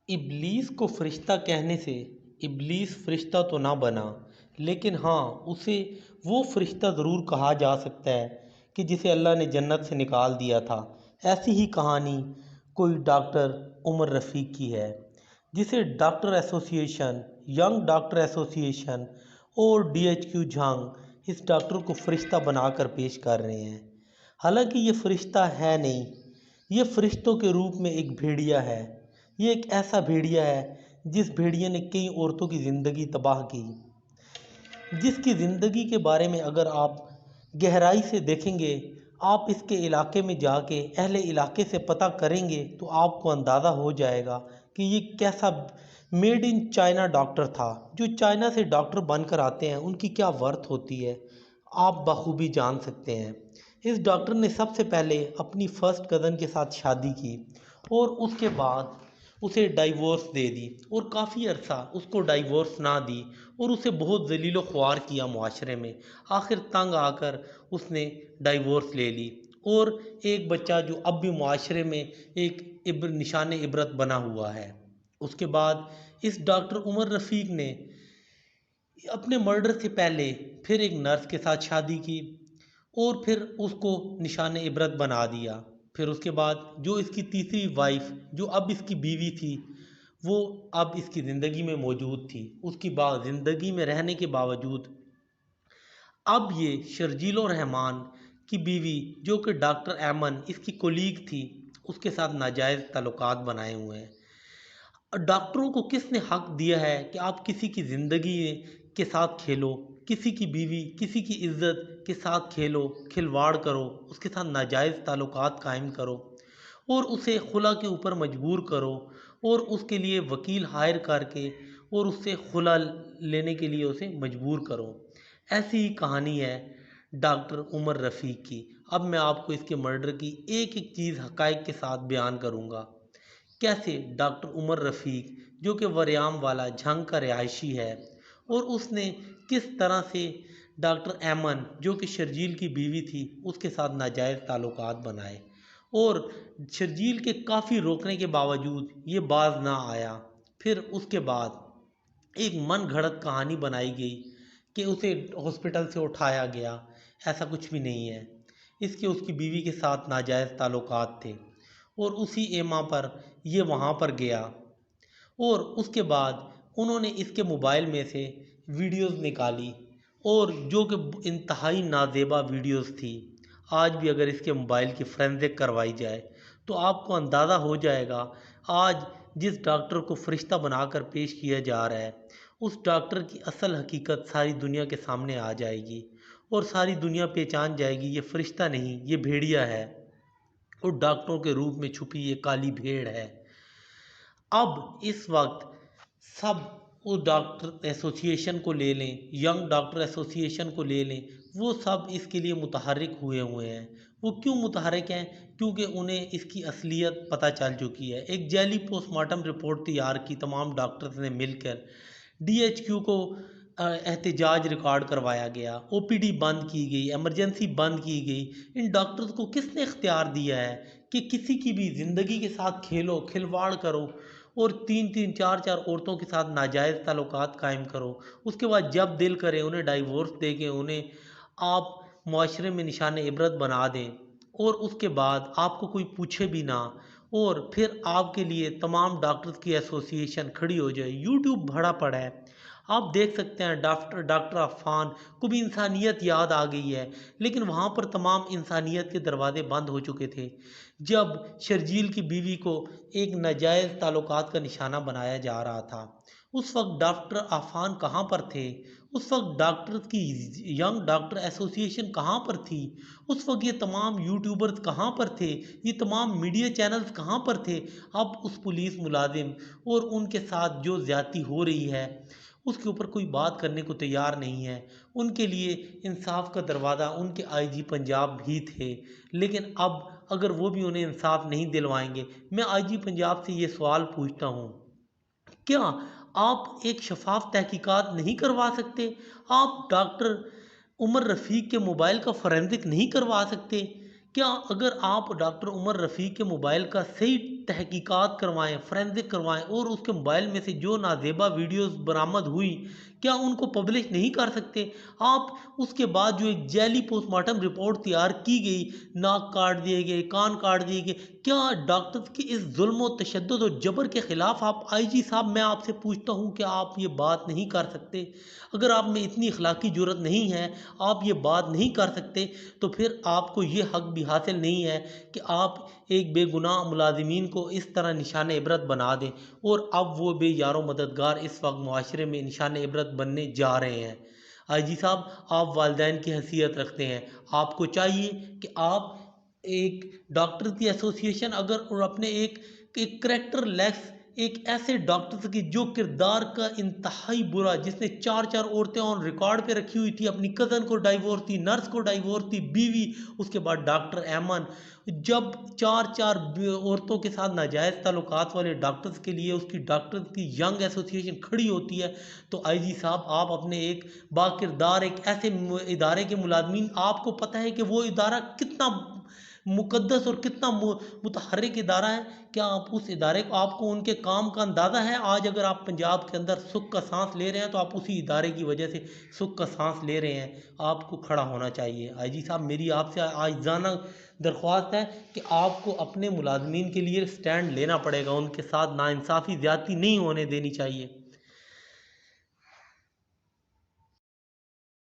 इब्लीस को फरिश्ता कहने से इब्लीस फरिश्ता तो ना बना, लेकिन हाँ उसे वो फरिश्ता ज़रूर कहा जा सकता है कि जिसे अल्लाह ने जन्नत से निकाल दिया था। ऐसी ही कहानी कोई डॉक्टर उमर रफ़ीक की है, जिसे doctor association, young doctor association और डीएचक्यू झांग इस डॉक्टर को फरिश्ता बनाकर पेश कर रहे हैं। हालांकि ये फरिश्ता है नहीं, ये फरिश्तों के रूप में एक भेड़िया है। ये एक ऐसा भेड़िया है जिस भेड़िया ने कई औरतों की ज़िंदगी तबाह की, जिसकी ज़िंदगी के बारे में अगर आप गहराई से देखेंगे, आप इसके इलाके में जाके अहले इलाके से पता करेंगे तो आपको अंदाज़ा हो जाएगा कि ये कैसा मेड इन चाइना डॉक्टर था। जो चाइना से डॉक्टर बनकर आते हैं उनकी क्या वर्थ होती है, आप बखूबी जान सकते हैं। इस डॉक्टर ने सबसे पहले अपनी फ़र्स्ट कज़न के साथ शादी की और उसके बाद उसे डाइवोर्स दे दी और काफ़ी अरसा उसको डाइवोर्स ना दी और उसे बहुत जलीलो ख्वार किया मुआशरे में। आखिर तंग आकर उसने डाइवोर्स ले ली और एक बच्चा जो अब भी मुआशरे में एक निशान इबरत बना हुआ है। उसके बाद इस डॉक्टर उमर रफ़ीक ने अपने मर्डर से पहले फिर एक नर्स के साथ शादी की और फिर उसको निशान इबरत बना दिया। फिर उसके बाद जो इसकी तीसरी वाइफ, जो अब इसकी बीवी थी, वो अब इसकी ज़िंदगी में मौजूद थी। उसकी बाद ज़िंदगी में रहने के बावजूद अब ये शर्जील रहमान की बीवी, जो कि डॉक्टर ऐमन इसकी कोलीग थी, उसके साथ नाजायज़ ताल्लुकात बनाए हुए हैं। डॉक्टरों को किसने हक दिया है कि आप किसी की ज़िंदगी के साथ खेलो, किसी की बीवी, किसी की इज्जत के साथ खेलो, खिलवाड़ करो, उसके साथ नाजायज़ ताल्लुकात कायम करो और उसे खुला के ऊपर मजबूर करो और उसके लिए वकील हायर करके और उससे खुला लेने के लिए उसे मजबूर करो। ऐसी ही कहानी है डॉक्टर उमर रफ़ीक की। अब मैं आपको इसके मर्डर की एक एक चीज़ हक़ाइक़ के साथ बयान करूँगा। कैसे डॉक्टर उमर रफ़ीक, जो कि वरियाम वाला झंग का रिहायशी है, और उसने किस तरह से डॉक्टर ऐमन, जो कि शर्जील की बीवी थी, उसके साथ नाजायज़ ताल्लुकात बनाए और शर्जील के काफ़ी रोकने के बावजूद ये बाज ना आया। फिर उसके बाद एक मन घड़त कहानी बनाई गई कि उसे हॉस्पिटल से उठाया गया। ऐसा कुछ भी नहीं है। इसके उसकी बीवी के साथ नाजायज़ ताल्लुकात थे और उसी एमा पर ये वहाँ पर गया और उसके बाद उन्होंने इसके मोबाइल में से वीडियोस निकाली और जो कि इंतहाई नाजेबा वीडियोस थी। आज भी अगर इसके मोबाइल की फोरेंसिक करवाई जाए तो आपको अंदाज़ा हो जाएगा आज जिस डॉक्टर को फरिश्ता बनाकर पेश किया जा रहा है, उस डॉक्टर की असल हकीकत सारी दुनिया के सामने आ जाएगी और सारी दुनिया पहचान जाएगी ये फरिश्ता नहीं, ये भेड़िया है और डॉक्टरों के रूप में छुपी ये काली भेड़ है। अब इस वक्त सब उस डॉक्टर एसोसिएशन को ले लें, यंग डॉक्टर एसोसिएशन को ले लें, वो सब इसके लिए मुतहर्रिक हुए हैं। वो क्यों मुतहर्रिक हैं? क्योंकि उन्हें इसकी असलियत पता चल चुकी है। एक जैली पोस्टमार्टम रिपोर्ट तैयार की तमाम डॉक्टर्स ने मिलकर, डीएचक्यू को एहतजाज रिकॉर्ड करवाया गया, ओपीडी बंद की गई, इमरजेंसी बंद की गई। इन डॉक्टर्स को किसने इख्तियार दिया है कि किसी की भी ज़िंदगी के साथ खेलो, खिलवाड़ करो और तीन तीन चार चार औरतों के साथ नाजायज़ ताल्लुकात कायम करो। उसके बाद जब दिल करे उन्हें डाइवोर्स दे के उन्हें आप मुआशरे में निशान इबरत बना दें और उसके बाद आपको कोई पूछे भी ना और फिर आपके लिए तमाम डॉक्टर्स की एसोसिएशन खड़ी हो जाए। यूट्यूब भरा पड़ा है, आप देख सकते हैं। डॉक्टर अफ़ान को भी इंसानियत याद आ गई है, लेकिन वहाँ पर तमाम इंसानियत के दरवाजे बंद हो चुके थे जब शर्जील की बीवी को एक नाजायज़ ताल्लुकात का निशाना बनाया जा रहा था। उस वक्त डॉक्टर अफ़ान कहाँ पर थे? उस वक्त डॉक्टर की यंग डॉक्टर एसोसिएशन कहाँ पर थी? उस वक्त ये तमाम यूट्यूबर्स कहाँ पर थे? ये तमाम मीडिया चैनल्स कहाँ पर थे? अब उस पुलिस मुलाजिम और उनके साथ जो ज़्यादती हो रही है उसके ऊपर कोई बात करने को तैयार नहीं है। उनके लिए इंसाफ का दरवाज़ा उनके आईजी पंजाब भी थे, लेकिन अब अगर वो भी उन्हें इंसाफ नहीं दिलवाएंगे, मैं आईजी पंजाब से ये सवाल पूछता हूँ, क्या आप एक शफाफ तहकीकात नहीं करवा सकते? आप डॉक्टर उमर रफ़ीक के मोबाइल का फोरेंसिक नहीं करवा सकते? क्या अगर आप डॉक्टर उमर रफ़ीक के मोबाइल का सही तहकीकात करवाएं, फोरेंसिक करवाएं और उसके मोबाइल में से जो नाजेबा वीडियोस बरामद हुई क्या उनको पब्लिश नहीं कर सकते आप? उसके बाद जो एक जैली पोस्टमार्टम रिपोर्ट तैयार की गई, नाक काट दिए गए, कान काट दिए गए, क्या डॉक्टर्स की इस जुल्म और तशद्दुद और जबर के ख़िलाफ़ आप आईजी साहब मैं आपसे पूछता हूँ कि आप ये बात नहीं कर सकते? अगर आप में इतनी अखलाकी जुर्रत नहीं है, आप ये बात नहीं कर सकते, तो फिर आपको ये हक भी हासिल नहीं है कि आप एक बेगुनाह मुलाजिमीन को इस तरह निशान इबरत बना दें। और अब वो बेयारो मददगार इस वक्त मुआशरे में निशान इबरत बनने जा रहे हैं। आईजी साहब, आप वालिदैन की हैसियत रखते हैं, आपको चाहिए कि आप एक डॉक्टर की एसोसिएशन अगर और अपने एक करेक्टर लेस एक ऐसे डॉक्टर की जो किरदार का इंतहाई बुरा, जिसने चार चार औरतें ऑन रिकॉर्ड पे रखी हुई थी, अपनी कज़न को डाइवोर्स थी, नर्स को डाइवोर्स थी, बीवी, उसके बाद डॉक्टर ऐमन, जब चार चार औरतों के साथ नाजायज़ ताल्लुकात वाले डॉक्टर्स के लिए उसकी डॉक्टर्स की यंग एसोसिएशन खड़ी होती है, तो आईजी साहब आप अपने एक बाकिरदार एक ऐसे इदारे के मुलाजमीन, आपको पता है कि वो इदारा कितना मुकद्दस और कितना मुतहर्रिक इदारा है, क्या आप उस इदारे को, आपको उनके काम का अंदाज़ा है? आज अगर आप पंजाब के अंदर सुख का सांस ले रहे हैं तो आप उसी इदारे की वजह से सुख का सांस ले रहे हैं। आपको खड़ा होना चाहिए। आईजी साहब, मेरी आपसे आजिज़ाना दरख्वास्त है कि आपको अपने मुलाजमीन के लिए स्टैंड लेना पड़ेगा, उनके साथ नाइंसाफ़ी ज़्यादती नहीं होने देनी चाहिए।